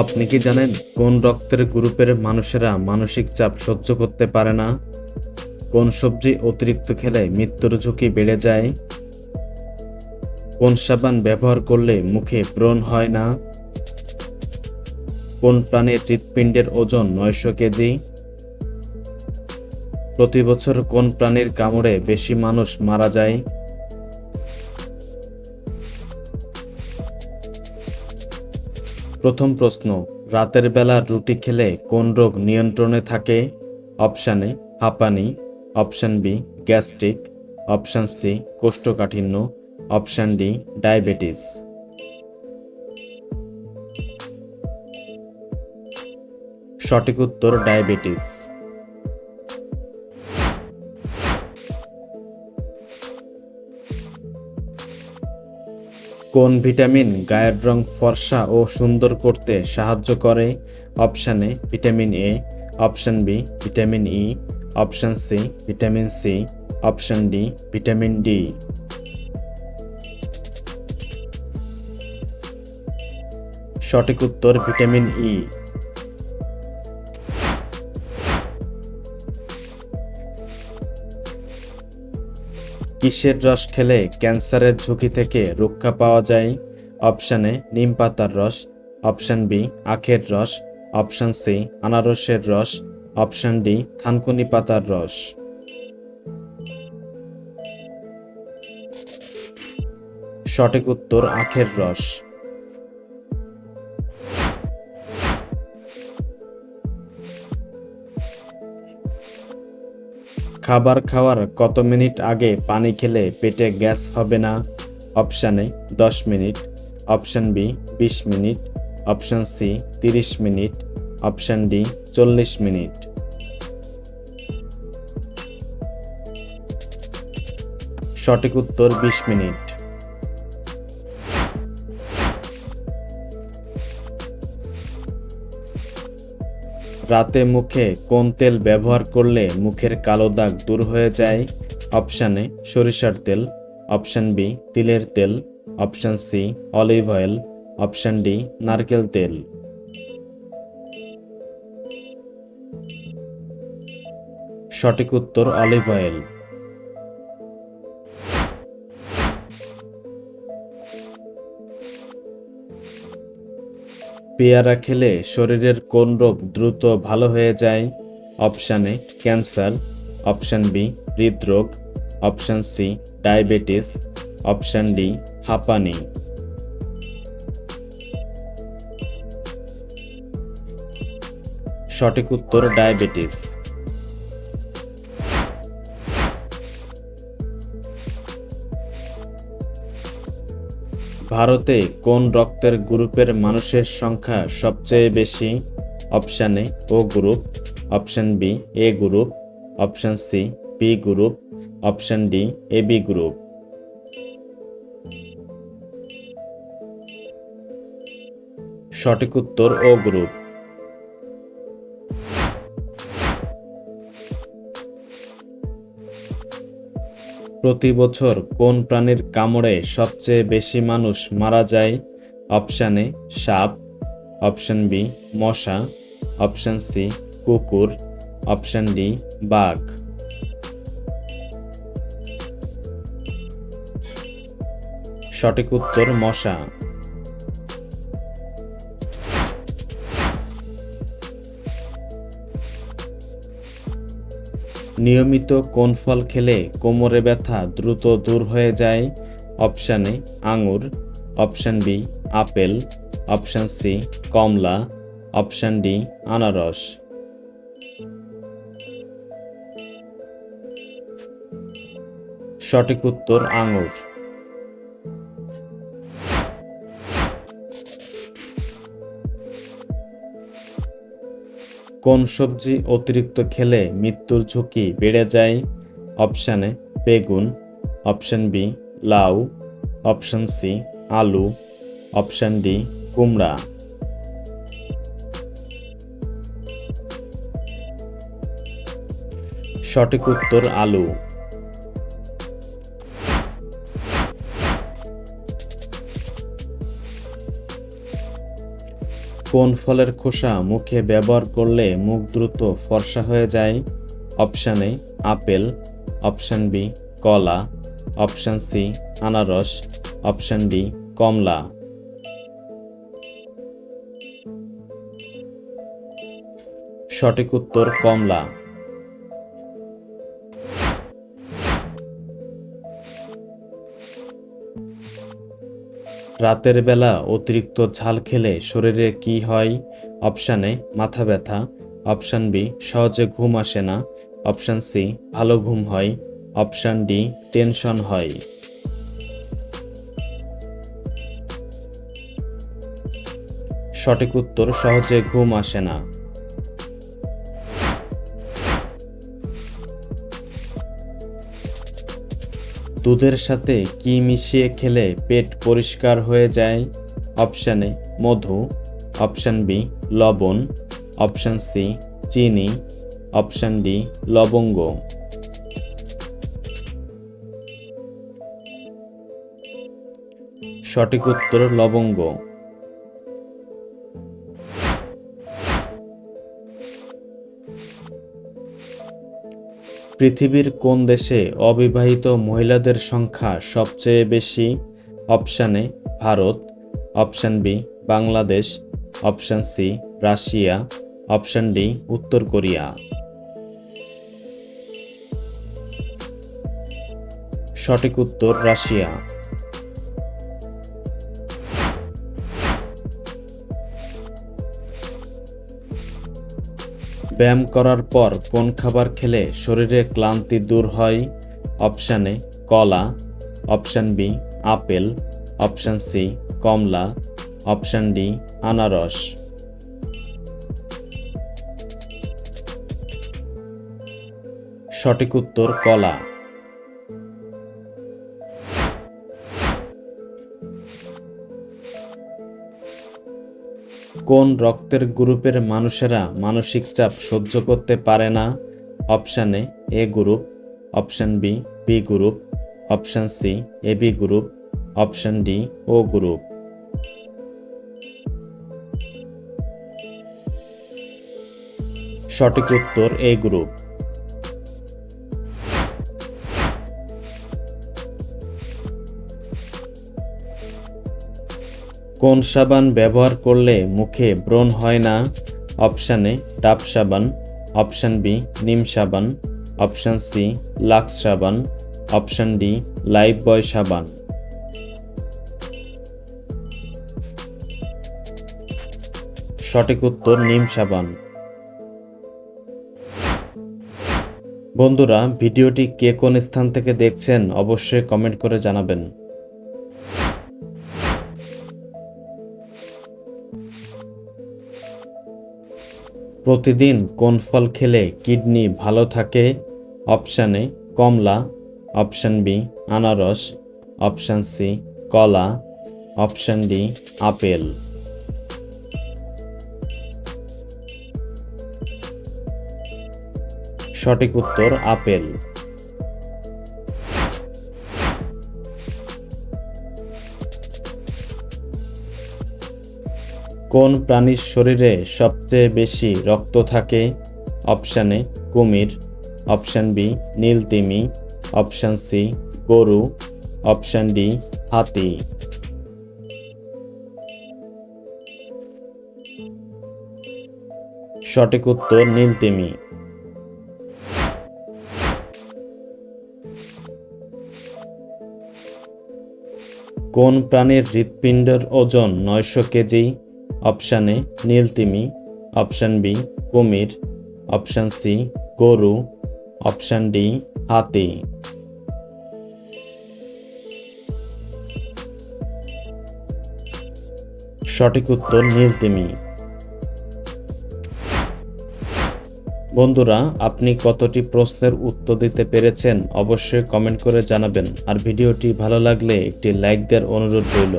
আপনি কি জানেন কোন রক্তের গ্রুপের মানুষেরা মানসিক চাপ সহ্য করতে পারে না? কোন সবজি অতিরিক্ত খেলে মৃত্যুর ঝুঁকি বেড়ে যায়? কোন সাবান ব্যবহার করলে মুখে ব্রণ হয় না? কোন প্রাণীর হৃৎপিণ্ডের ওজন 900 কেজি? প্রতি বছর কোন প্রাণীর কামড়ে বেশি মানুষ মারা যায়? প্রথম প্রশ্ন, রাতের বেলা রুটি খেলে কোন রোগ নিয়ন্ত্রণে থাকে? অপশান এ হাঁপানি, option B gastric, option C কোষ্ঠকাঠিন্য, অপশান ডি ডায়াবেটিস। সঠিক উত্তর ডায়াবেটিস। কোন ভিটামিন গায়ের রং ফর্সা ও সুন্দর করতে সাহায্য করে? Option A vitamin A, option B vitamin E, option C vitamin C, option D vitamin D. সঠিক উত্তর ভিটামিন ই। কিসের রস খেলে ক্যান্সারের ঝুঁকি থেকে রক্ষা পাওয়া যায়? অপশান এ নিম পাতার রস, অপশান বি আখের রস, অপশান সি আনারসের রস, অপশান ডি থানকুনি পাতার রস। সঠিক উত্তর আখের রস। খাবার খাওয়ার কত মিনিট আগে পানি খেলে পেটে গ্যাস হবে না? Option A 10 minute, option B 20 minute, option C 30 minute, option D 40 minute. সঠিক উত্তর 20 মিনিট। রাতে মুখে কোন তেল ব্যবহার করলে মুখের কালো দাগ দূর হয়ে যায়? অপশান এ সরিষার তেল, অপশান বি তিলের তেল, option C olive oil, option D নারকেল তেল। সঠিক উত্তর অলিভ অয়েল। পেয়ারা খেলে শরীরের কোন রোগ দ্রুত ভালো হয়ে যায়? Option A cancer, option B হৃদরোগ, option C diabetes, option D হাঁপানি। সঠিক উত্তর ডায়াবেটিস। ভারতে কোন রক্তের গ্রুপের মানুষের সংখ্যা সবচেয়ে বেশি? Option A O group, option B A group, option C B group, option D A B group. সঠিক উত্তর ও গ্রুপ। প্রতি বছর কোন প্রাণীর কামড়ে সবচেয়ে বেশি মানুষ মারা যায়? অপশান এ সাপ, অপশান বি মশা, অপশান সি কুকুর, অপশান ডি বাঘ। সঠিক উত্তর মশা। নিয়মিত কোন ফল খেলে কোমরে ব্যথা দ্রুত দূর হয়ে যায়? অপশান এ আঙুর, option B apple, option C কমলা, অপশান ডি আনারস। সঠিক উত্তর আঙুর। কোন সবজি অতিরিক্ত খেলে মৃত্যুর ঝুঁকি বেড়ে যায়? অপশান এ বেগুন, অপশান বি লাউ, অপশান সি আলু, অপশান ডি কুমড়া। সঠিক উত্তর আলু। কোন ফলের খোসা মুখে ব্যবহার করলে মুখ দ্রুত ফর্সা হয়ে যায়? Option A apple, option B কলা, অপশান সি আনারস, অপশান ডি কমলা। সঠিক উত্তর কমলা। রাতের বেলা অতিরিক্ত ঝাল খেলে শরীরে কি হয়? অপশান এ মাথা ব্যথা, অপশান বি সহজে ঘুম আসে না, অপশান সি ভালো ঘুম হয়, অপশান ডি টেনশন হয়। সঠিক উত্তর সহজে ঘুম আসে না। দুধের সাথে কি মিশিয়ে খেলে পেট পরিষ্কার হয়ে যায়? অপশান এ মধু, অপশান বি লবণ, অপশান সি চিনি, অপশান ডি লবঙ্গ। সঠিক উত্তর লবঙ্গ। পৃথিবীর কোন দেশে অবিবাহিত মহিলাদের সংখ্যা সবচেয়ে বেশি? Option A Bharat, option B Bangladesh, option C Russia, option D উত্তর কোরিয়া। সঠিক উত্তর রাশিয়া। ব্যায়াম করার পর কোন খাবার খেলে শরীরে ক্লান্তি দূর হয়? অপশান এ কলা, option B apple, option C কমলা, অপশান ডি আনারস। সঠিক উত্তর কলা। কোন রক্তের গ্রুপের মানুষেরা মানসিক চাপ সহ্য করতে পারে না? Option A group, option B B group, option C AB group, option D O group. সঠিক উত্তর এ গ্রুপ। কোন সাবান ব্যবহার করলে মুখে ব্রণ হয় না? অপশান এ ডাব সাবান, অপশান বি নিম সাবান, অপশান সি লাক্স সাবান, অপশান ডি লাইফবয় সাবান। সঠিক উত্তর নিম সাবান। বন্ধুরা, ভিডিওটি কে কোন স্থান থেকে দেখছেন অবশ্যই কমেন্ট করে জানাবেন। প্রতিদিন কোন ফল খেলে কিডনি ভালো থাকে? অপশান এ কমলা, অপশান বি আনারস, অপশান সি কলা, অপশান ডি আপেল। সঠিক উত্তর আপেল। কোন প্রাণীর শরীরে সবচেয়ে বেশি রক্ত থাকে? অপশান এ কুমির, অপশান বি নীলতিমি, অপশান সি গরু, অপশান ডি হাতি। সঠিক উত্তর নীলতিমি। কোন প্রাণীর হৃৎপিণ্ডের ওজন 900 কেজি? অপশান এ নীলতিমি, অপশান বি কুমির, অপশান সি গরু, অপশান ডি হাতি। সঠিক উত্তর নীলতিমি। বন্ধুরা, আপনি কতটি প্রশ্নের উত্তর দিতে পেরেছেন অবশ্যই কমেন্ট করে জানাবেন। আর ভিডিওটি ভালো লাগলে একটি লাইক দেওয়ার অনুরোধ রইল।